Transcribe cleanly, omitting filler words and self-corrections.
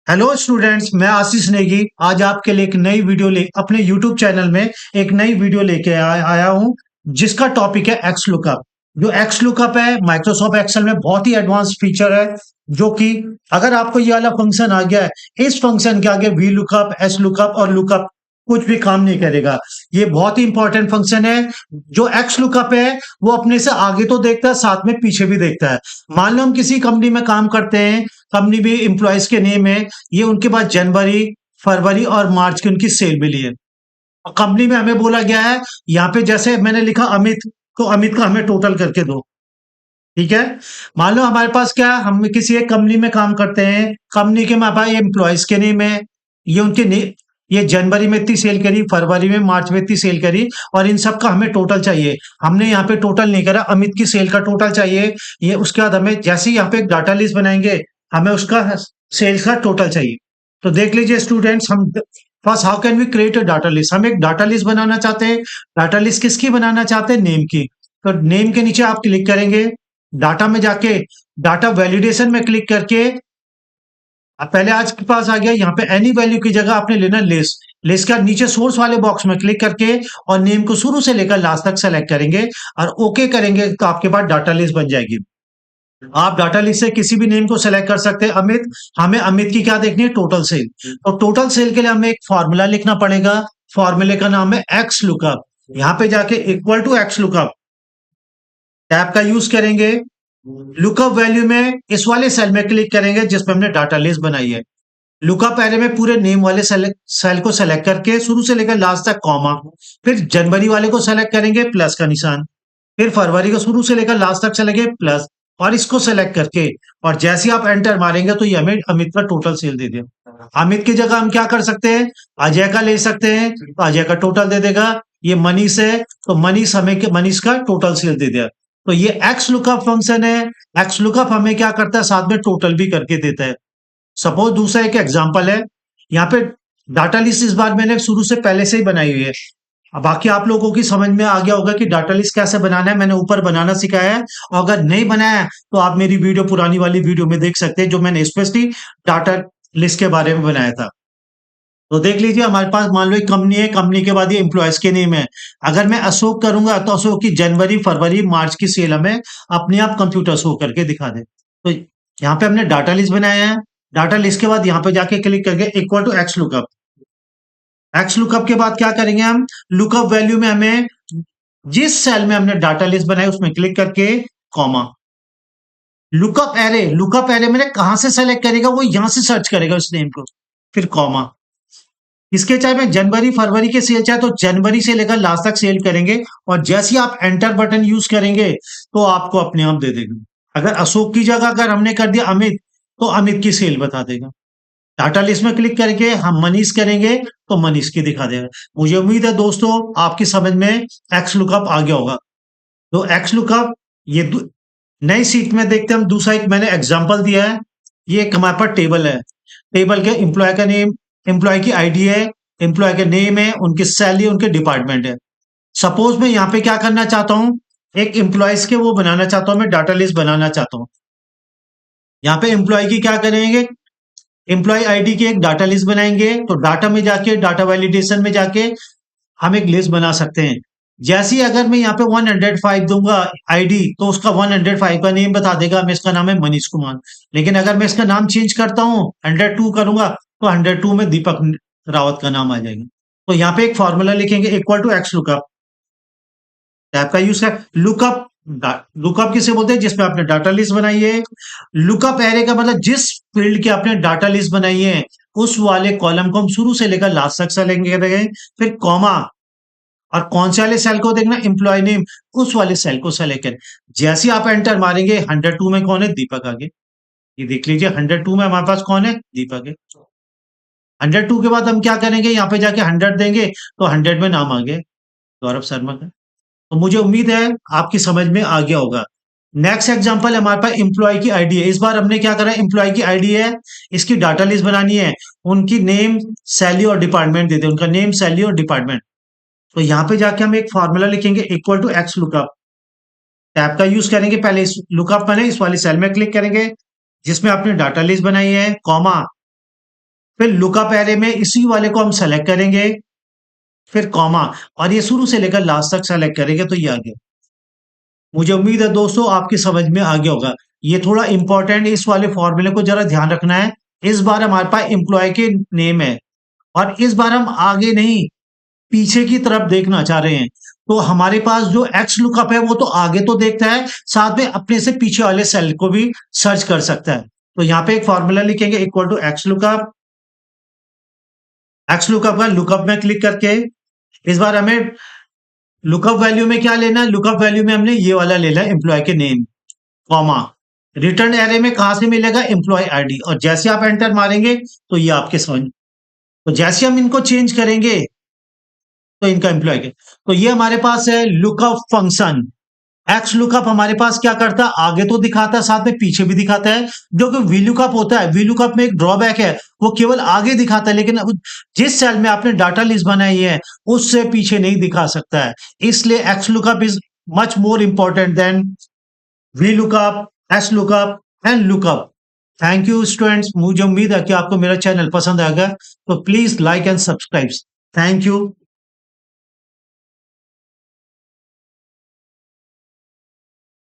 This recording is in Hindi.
हेलो स्टूडेंट्स, मैं आशीष नेगी आज आपके लिए एक नई वीडियो ले अपने यूट्यूब चैनल में एक नई वीडियो लेके आया हूँ जिसका टॉपिक है एक्स लुकअप। जो एक्स लुकअप है माइक्रोसॉफ्ट एक्सेल में बहुत ही एडवांस फीचर है, जो कि अगर आपको ये वाला फंक्शन आ गया है, इस फंक्शन के आगे वी लुकअप, एस लुकअप और लुकअप कुछ भी काम नहीं करेगा। ये बहुत ही इंपॉर्टेंट फंक्शन है। जो एक्स लुकअप है वो अपने से आगे तो देखता है, साथ में पीछे भी देखता है। मान लो हम किसी कंपनी में काम करते हैं, कंपनी भी एम्प्लॉयज के नेम है, ये उनके पास जनवरी, फरवरी और मार्च की उनकी सेल मिली है। और कंपनी में हमें बोला गया है, यहाँ पे जैसे मैंने लिखा अमित, तो अमित का हमें टोटल करके दो। ठीक है। मान लो हमारे पास क्या है, हम किसी एक कंपनी में काम करते हैं, कंपनी के हमारे पास एम्प्लॉयज के नेम है, ये उनके ने ये जनवरी में इतनी सेल करी, फरवरी में, मार्च में इतनी सेल करी, और इन सब का हमें टोटल चाहिए। हमने यहाँ पे टोटल नहीं करा, अमित की सेल का टोटल चाहिए। ये उसके बाद हमें जैसे ही यहाँ पे एक डाटा लिस्ट बनाएंगे, हमें उसका सेल्स का टोटल चाहिए। तो देख लीजिए स्टूडेंट्स, हम first how can we create a data list. हम एक डाटा लिस्ट बनाना चाहते हैं। डाटा लिस्ट किसकी बनाना चाहते हैं? नेम की। तो नेम के नीचे आप क्लिक करेंगे, डाटा में जाके डाटा वैलिडेशन में क्लिक करके अब पहले आज के पास आ गया, यहाँ पे एनी वैल्यू की जगह आपने लेना लिस्ट। लिस्ट का नीचे सोर्स वाले बॉक्स में क्लिक करके और नेम को शुरू से लेकर लास्ट तक सेलेक्ट करेंगे और ओके करेंगे, तो आपके पास डाटा लिस्ट बन जाएगी। आप डाटा लिस्ट से किसी भी नेम को सेलेक्ट कर सकते हैं। अमित, हमें अमित की क्या देखनी है? Total sale. तो टोटल सेल के लिए हमें एक फॉर्मूला लिखना पड़ेगा। फॉर्मूले का नाम है एक्स लुकअप। यहाँ पे जाके equal to X lookup tab का यूज करेंगे। लुकअप वैल्यू में इस वाले सेल में क्लिक करेंगे जिसमें हमने डाटा लिस्ट बनाई है। लुकअप एरे में पूरे नेम वाले सेल को सेलेक्ट करके शुरू से लेकर लास्ट तक कॉमा, फिर जनवरी वाले को सेलेक्ट करेंगे, प्लस का निशान, फिर फरवरी को शुरू से लेकर लास्ट तक चलेंगे, प्लस, और इसको सेलेक्ट करके और जैसे ही आप एंटर मारेंगे तो ये हमें अमित का टोटल सेल दे देगा। अमित की जगह हम क्या कर सकते हैं? अजय का ले सकते हैं, तो अजय का टोटल दे देगा। ये मनीष है, तो मनीष हमें मनीष का टोटल सेल दे देगा। तो ये एक्स लुकअप फंक्शन है। एक्स लुकअप हमें क्या करता है? साथ में टोटल भी करके देता है। सपोज दूसरा एक एग्जांपल है, यहाँ पे डाटा लिस्ट इस बार मैंने शुरू से पहले से ही बनाई हुई है। अब बाकी आप लोगों की समझ में आ गया होगा कि डाटा लिस्ट कैसे बनाना है। मैंने ऊपर बनाना सिखाया है, और अगर नहीं बनाया है तो आप मेरी वीडियो, पुरानी वाली वीडियो में देख सकते हैं, जो मैंने स्पेशली डाटा लिस्ट के बारे में बनाया था। तो देख लीजिए, हमारे पास मान लो एक कंपनी है, कंपनी के बाद ये एम्प्लॉयज के नेम है। अगर मैं अशोक करूंगा तो अशोक की जनवरी, फरवरी, मार्च की सेल हमें अपने आप कंप्यूटर शो करके दिखा दे। तो यहाँ पे हमने डाटा लिस्ट बनाया है। डाटा लिस्ट के बाद यहाँ पे जाके क्लिक करके equal to X lookup. X lookup के बाद क्या करेंगे हम? लुकअप वैल्यू में हमें जिस सेल में हमने डाटा लिस्ट बनाई उसमें क्लिक करके कॉमा। लुकअप एरे मैंने कहां से सेलेक्ट करेगा? वो यहां से सर्च करेगा उस नेम को, फिर कॉमा। इसके चाहे मैं जनवरी, फरवरी के सेल चाहे तो जनवरी से लेकर लास्ट तक सेल करेंगे, और जैसे ही आप एंटर बटन यूज करेंगे तो आपको अपने आप दे देगा। अगर अशोक की जगह अगर हमने कर दिया अमित, तो अमित की सेल बता देगा। डाटा लिस्ट में क्लिक करके हम मनीष करेंगे तो मनीष की दिखा देगा। मुझे उम्मीद है दोस्तों आपकी समझ में एक्स लुकअप आ गया होगा। तो एक्स लुकअप ये नई सीट में देखते हैं हम। दूसरा एक मैंने एग्जांपल दिया है। ये एक हमारे पास टेबल है। टेबल के एम्प्लॉय का नेम, एम्प्लॉय की आईडी है, एम्प्लॉय का नेम है, उनकी सैलरी, उनके डिपार्टमेंट है। सपोज मैं यहाँ पे क्या करना चाहता हूँ, एक एम्प्लॉयज के वो बनाना चाहता हूँ, मैं डाटा लिस्ट बनाना चाहता हूँ। यहाँ पे एम्प्लॉय की क्या करेंगे? एम्प्लॉय आईडी की एक डाटा लिस्ट बनाएंगे। तो डाटा में जाके, डाटा वैलिडेशन में जाके हम एक लिस्ट बना सकते हैं। जैसे ही अगर मैं यहाँ पे 105 दूंगा आईडी, तो उसका 105 का नेम बता देगा, मैं इसका नाम है मनीष कुमार। लेकिन अगर मैं इसका नाम चेंज करता हूँ, 102 करूंगा, तो 102 में दीपक रावत का नाम आ जाएगा। तो यहाँ पे एक फॉर्मूला लिखेंगे, equal to X lookup. Tab का यूज कर लुकअप। लुकअप किसे बोलते हैं? जिसमें आपने डाटा लिस्ट बनाई है। लुकअप एरे का मतलब जिस फील्ड की आपने डाटा लिस्ट बनाई है, उस वाले कॉलम को हम शुरू से लेकर लास्ट तक सेलेक्ट, फिर कॉमा, और कौन से वाले सेल को देखना? एम्प्लॉय नेम, उस वाले सेल को सेलेक्ट करें। जैसे ही आप एंटर मारेंगे, 102 में कौन है? दीपक आगे। ये देख लीजिए, 102 में हमारे पास कौन है? दीपक है। 102 के बाद हम क्या करेंगे? यहाँ पे जाके 100 देंगे, तो 100 में नाम आ गए, गौरव शर्मा का। तो मुझे उम्मीद है आपकी समझ में आ गया होगा। नेक्स्ट एग्जांपल हमारे पास एम्प्लॉय की आईडी है। इस बार हमने क्या करा? एम्प्लॉय की आईडी है, इसकी डाटा लिस्ट बनानी है। उनकी नेम, सैलरी और डिपार्टमेंट दे दे, उनका नेम, सैलरी और डिपार्टमेंट। तो यहाँ पे जाके हम एक फॉर्मूला लिखेंगे, equal to X lookup. Tab का यूज करेंगे, पहले इस लुकअप बने, इस वाले सेल में क्लिक करेंगे जिसमें आपने डाटा लिस्ट बनाई है, कॉमा, फिर लुकअप एरे में इसी वाले को हम सेलेक्ट करेंगे, फिर कॉमा, और ये शुरू से लेकर लास्ट तक सेलेक्ट करेंगे तो ये आ गया। मुझे उम्मीद है दोस्तों आपकी समझ में आ गया होगा। ये थोड़ा इंपॉर्टेंट, इस वाले फॉर्मूले को जरा ध्यान रखना है। इस बार हमारे पास एम्प्लॉय के नेम है, और इस बार हम आगे नहीं पीछे की तरफ देखना चाह रहे हैं। तो हमारे पास जो एक्स लुकअप है वो तो आगे तो देखता है, साथ में अपने से पीछे वाले सेल को भी सर्च कर सकता है। तो यहाँ पे एक फॉर्मूला लिखेंगे equal to X lookup. X lookup का लुकअप में क्लिक करके इस बार हमें लुकअप वैल्यू में क्या लेना है, लुकअप वैल्यू में हमने ये वाला लेना है एम्प्लॉय के नेम, कॉमा। रिटर्न एरे में कहां से मिलेगा, एम्प्लॉय आईडी, और जैसे आप एंटर मारेंगे तो ये आपके समझ, तो जैसे हम इनको चेंज करेंगे तो इनका एम्प्लॉय के, तो ये हमारे पास है लुकअप फंक्शन। एक्स लुकअप हमारे पास क्या करता है, आगे तो दिखाता है साथ में पीछे भी दिखाता है। जो कि वी लुकअप होता है, वी लुकअप में एक ड्रॉबैक है, वो केवल आगे दिखाता है, लेकिन जिस सेल में आपने डाटा लिस्ट बनाई है उससे पीछे नहीं दिखा सकता है। इसलिए X lookup is much more important than V lookup, S lookup and lookup. Thank you students, मुझे उम्मीद है कि आपको मेरा चैनल पसंद आएगा, तो please like and subscribe. Thank you.